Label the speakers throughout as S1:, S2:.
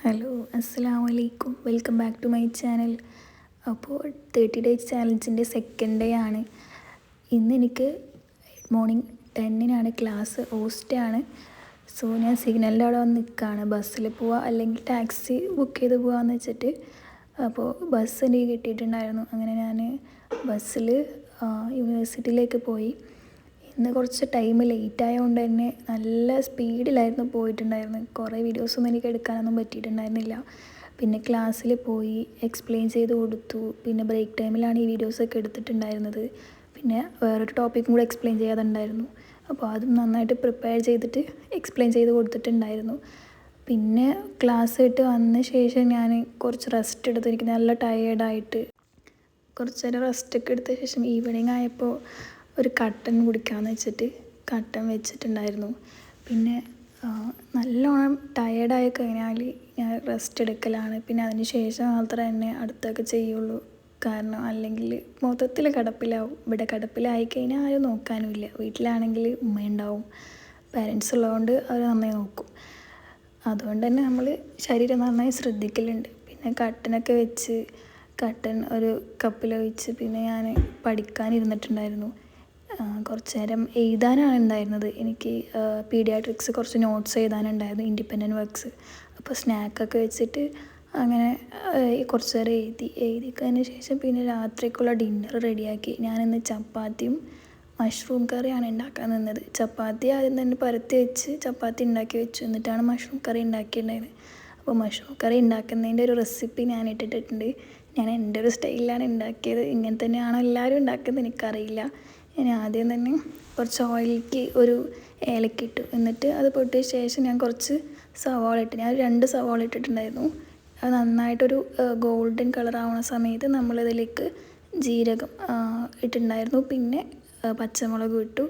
S1: Hello അസ്സലാമു അലൈക്കും, welcome back to my channel. അപ്പോൾ 30 ഡേയ്സ് ചാലഞ്ചിൻ്റെ സെക്കൻഡ് ഡേ ആണ്. ഇന്ന് എനിക്ക് മോർണിംഗ് 10-നാണ് ക്ലാസ്, ഹോസ്റ്റാണ്. സോ ഞാൻ സിഗ്നലിൻ്റെ അവിടെ വന്ന് നിൽക്കുകയാണ്. ബസ്സിൽ പോവുക അല്ലെങ്കിൽ ടാക്സി ബുക്ക് ചെയ്ത് പോകാമെന്ന് വെച്ചിട്ട്. അപ്പോൾ ബസ് എനിക്ക് കിട്ടിയിട്ടുണ്ടായിരുന്നു. അങ്ങനെ ഞാൻ ബസ്സിൽ യൂണിവേഴ്സിറ്റിയിലേക്ക് പോയി. ഇന്ന് കുറച്ച് ടൈം ലേറ്റ് ആയതുകൊണ്ട് തന്നെ നല്ല സ്പീഡിലായിരുന്നു പോയിട്ടുണ്ടായിരുന്നത്. കുറേ വീഡിയോസൊന്നും എനിക്ക് എടുക്കാനൊന്നും പറ്റിയിട്ടുണ്ടായിരുന്നില്ല. പിന്നെ ക്ലാസ്സിൽ പോയി എക്സ്പ്ലെയിൻ ചെയ്ത് കൊടുത്തു. പിന്നെ ബ്രേക്ക് ടൈമിലാണ് ഈ വീഡിയോസൊക്കെ എടുത്തിട്ടുണ്ടായിരുന്നത്. പിന്നെ വേറൊരു ടോപ്പിക്കും കൂടെ എക്സ്പ്ലെയിൻ ചെയ്യാതുണ്ടായിരുന്നു. അപ്പോൾ അതും നന്നായിട്ട് പ്രിപ്പയർ ചെയ്തിട്ട് എക്സ്പ്ലെയിൻ ചെയ്ത് കൊടുത്തിട്ടുണ്ടായിരുന്നു. പിന്നെ ക്ലാസ് വിട്ട് വന്ന ശേഷം ഞാൻ കുറച്ച് റെസ്റ്റ് എടുത്തു. എനിക്ക് നല്ല ടയേർഡായിട്ട് കുറച്ച് നേരം റെസ്റ്റൊക്കെ എടുത്ത ശേഷം ഈവനിങ് ആയപ്പോൾ ഒരു കട്ടൻ കുടിക്കാമെന്ന് വെച്ചിട്ട് കട്ടൻ വെച്ചിട്ടുണ്ടായിരുന്നു. പിന്നെ നല്ലോണം ടയേർഡായി കഴിഞ്ഞാൽ ഞാൻ റെസ്റ്റ് എടുക്കലാണ്. പിന്നെ അതിന് ശേഷം മാത്രമേ എന്നെ അടുത്തൊക്കെ ചെയ്യുള്ളൂ. കാരണം അല്ലെങ്കിൽ മൊത്തത്തിൽ കിടപ്പിലാവും. ഇവിടെ കിടപ്പിലായി കഴിഞ്ഞാൽ ആരും നോക്കാനുമില്ല. വീട്ടിലാണെങ്കിൽ ഉമ്മയുണ്ടാവും, പാരൻസ് ഉള്ളതുകൊണ്ട് അവർ നന്നായി നോക്കും. അതുകൊണ്ട് തന്നെ നമ്മൾ ശരീരം നന്നായി ശ്രദ്ധിക്കലുണ്ട്. പിന്നെ കട്ടനൊക്കെ വെച്ച് കട്ടൻ ഒരു കപ്പിലൊഴിച്ച് പിന്നെ ഞാൻ പഠിക്കാനിരുന്നിട്ടുണ്ടായിരുന്നു. കുറച്ച് നേരം എഴുതാനാണ് ഉണ്ടായിരുന്നത്. എനിക്ക് പീഡിയാട്രിക്സ് കുറച്ച് നോട്ട്സ് എഴുതാനുണ്ടായിരുന്നു, ഇൻഡിപെൻഡൻറ്റ് വർക്ക്സ്. അപ്പോൾ സ്നാക്കൊക്കെ വെച്ചിട്ട് അങ്ങനെ കുറച്ച് നേരം എഴുതിക്കതിന് ശേഷം പിന്നെ രാത്രിക്കുള്ള ഡിന്നർ റെഡിയാക്കി. ഞാനിന്ന് ചപ്പാത്തിയും മഷ്റൂം കറിയാണ് ഉണ്ടാക്കാൻ നിന്നത്. ചപ്പാത്തി ആദ്യം തന്നെ പരത്തി വെച്ച് ചപ്പാത്തി ഉണ്ടാക്കി വെച്ചു. എന്നിട്ടാണ് മഷ്റൂം കറി ഉണ്ടാക്കിയിട്ടുണ്ടായിരുന്നത്. അപ്പോൾ മഷ്റൂം കറി ഉണ്ടാക്കുന്നതിൻ്റെ ഒരു റെസിപ്പി ഞാൻ ഇട്ടിട്ടുണ്ട്. ഞാൻ എൻ്റെ ഒരു സ്റ്റൈലിലാണ് ഉണ്ടാക്കിയത്. ഇങ്ങനെ തന്നെയാണോ എല്ലാവരും ഉണ്ടാക്കുന്നത് എനിക്കറിയില്ല. ഞാൻ ആദ്യം തന്നെ കുറച്ച് ഓയിലിലേക്ക് ഒരു ഏലക്ക ഇട്ടു. എന്നിട്ട് അത് പൊട്ടിയ ശേഷം ഞാൻ കുറച്ച് സവാള ഇട്ട്. ഞാൻ 2 സവാള ഇട്ടിട്ടുണ്ടായിരുന്നു. അത് നന്നായിട്ടൊരു ഗോൾഡൻ കളറാവുന്ന സമയത്ത് നമ്മളിതിലേക്ക് ജീരകം ഇട്ടിട്ടുണ്ടായിരുന്നു. പിന്നെ പച്ചമുളക് ഇട്ടു.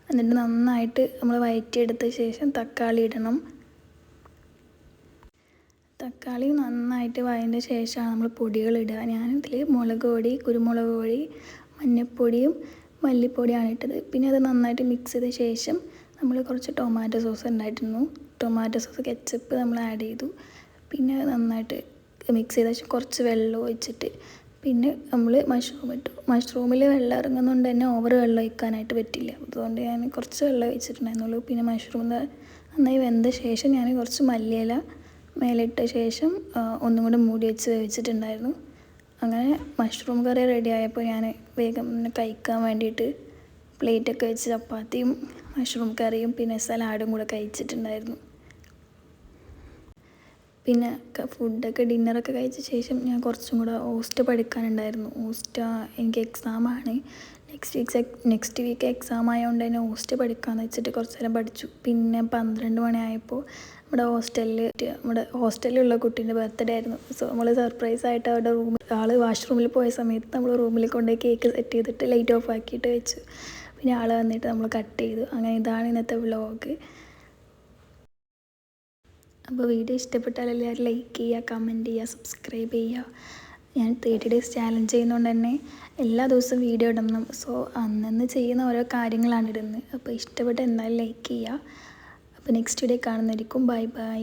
S1: എന്നിട്ട് നന്നായിട്ട് നമ്മൾ വഴറ്റിയെടുത്ത ശേഷം തക്കാളി ഇടണം. തക്കാളി നന്നായിട്ട് വഴറ്റിയ ശേഷമാണ് നമ്മൾ പൊടികളിടുക. ഞാനിതിൽ മുളക് പൊടി, കുരുമുളക് പൊടി, മഞ്ഞൾപ്പൊടിയും മല്ലിപ്പൊടിയാണ് ഇട്ടത്. പിന്നെ അത് നന്നായിട്ട് മിക്സ് ചെയ്ത ശേഷം നമ്മൾ കുറച്ച് ടൊമാറ്റോ സോസ് ഉണ്ടായിരുന്നു. ടൊമാറ്റോ സോസ് കെച്ചപ്പ് നമ്മൾ ആഡ് ചെയ്തു. പിന്നെ നന്നായിട്ട് മിക്സ് ചെയ്ത ശേഷം കുറച്ച് വെള്ളം ഒഴിച്ചിട്ട് പിന്നെ നമ്മൾ മഷ്റൂം ഇട്ടു. മഷ്റൂമിൽ വെള്ളം ഇറങ്ങുന്നതുകൊണ്ട് തന്നെ ഓവർ വെള്ളം ഒഴിക്കാനായിട്ട് പറ്റില്ല. അതുകൊണ്ട് ഞാൻ കുറച്ച് വെള്ളം ഒഴിച്ചിട്ടുണ്ടായിരുന്നുള്ളൂ. പിന്നെ മഷ്റൂം നന്നായി വെന്ത ശേഷം ഞാൻ കുറച്ച് മല്ലിയില മേലിട്ട ശേഷം ഒന്നും കൂടെ മൂടി വെച്ച് വേവിച്ചിട്ടുണ്ടായിരുന്നു. അങ്ങനെ മഷ്റൂം കറി റെഡി ആയപ്പോൾ ഞാൻ വേഗം കഴിക്കാൻ വേണ്ടിയിട്ട് പ്ലേറ്റൊക്കെ വെച്ച് ചപ്പാത്തിയും മഷ്റൂം കറിയും പിന്നെ സലാഡും കൂടെ കഴിച്ചിട്ടുണ്ടായിരുന്നു. പിന്നെ ഫുഡൊക്കെ ഡിന്നറൊക്കെ കഴിച്ച ശേഷം ഞാൻ കുറച്ചും കൂടെ ഹോസ്റ്റ് പഠിക്കാനുണ്ടായിരുന്നു. ഹോസ്റ്റ് എനിക്ക് എക്സാമാണ്. നെക്സ്റ്റ് വീക്ക് എക്സാം ആയതുകൊണ്ട് തന്നെ ഹോസ്റ്റ് പഠിക്കാമെന്ന് വെച്ചിട്ട് കുറച്ച് നേരം പഠിച്ചു. പിന്നെ 12 മണിയായപ്പോൾ നമ്മുടെ ഹോസ്റ്റലിലുള്ള കുട്ടീൻ്റെ ബർത്ത്ഡേ ആയിരുന്നു. സോ നമ്മൾ സർപ്രൈസായിട്ട് അവരുടെ ആൾ വാഷ്റൂമിൽ പോയ സമയത്ത് നമ്മൾ റൂമിൽ കൊണ്ടുപോയി കേക്ക് സെറ്റ് ചെയ്തിട്ട് ലൈറ്റ് ഓഫ് ആക്കിയിട്ട് വെച്ചു. പിന്നെ ആൾ വന്നിട്ട് നമ്മൾ കട്ട് ചെയ്തു. അങ്ങനെ ഇതാണ് ഇന്നത്തെ വ്ളോഗ്. അപ്പോൾ വീഡിയോ ഇഷ്ടപ്പെട്ടാൽ എല്ലാവരും ലൈക്ക് ചെയ്യുക, കമൻറ്റ് ചെയ്യുക, സബ്സ്ക്രൈബ് ചെയ്യുക. ഞാൻ 30 ഡേയ്സ് ചാലഞ്ച് ചെയ്യുന്നതുകൊണ്ട് തന്നെ എല്ലാ ദിവസവും വീഡിയോ ഇടണം. സോ അന്നന്ന് ചെയ്യുന്ന ഓരോ കാര്യങ്ങളാണ് ഇടുന്നത്. അപ്പോൾ ഇഷ്ടപ്പെട്ട എന്തായാലും ലൈക്ക് ചെയ്യുക. അപ്പോൾ നെക്സ്റ്റ് വീഡിയോ കാണുന്നതായിരിക്കും. Bye by.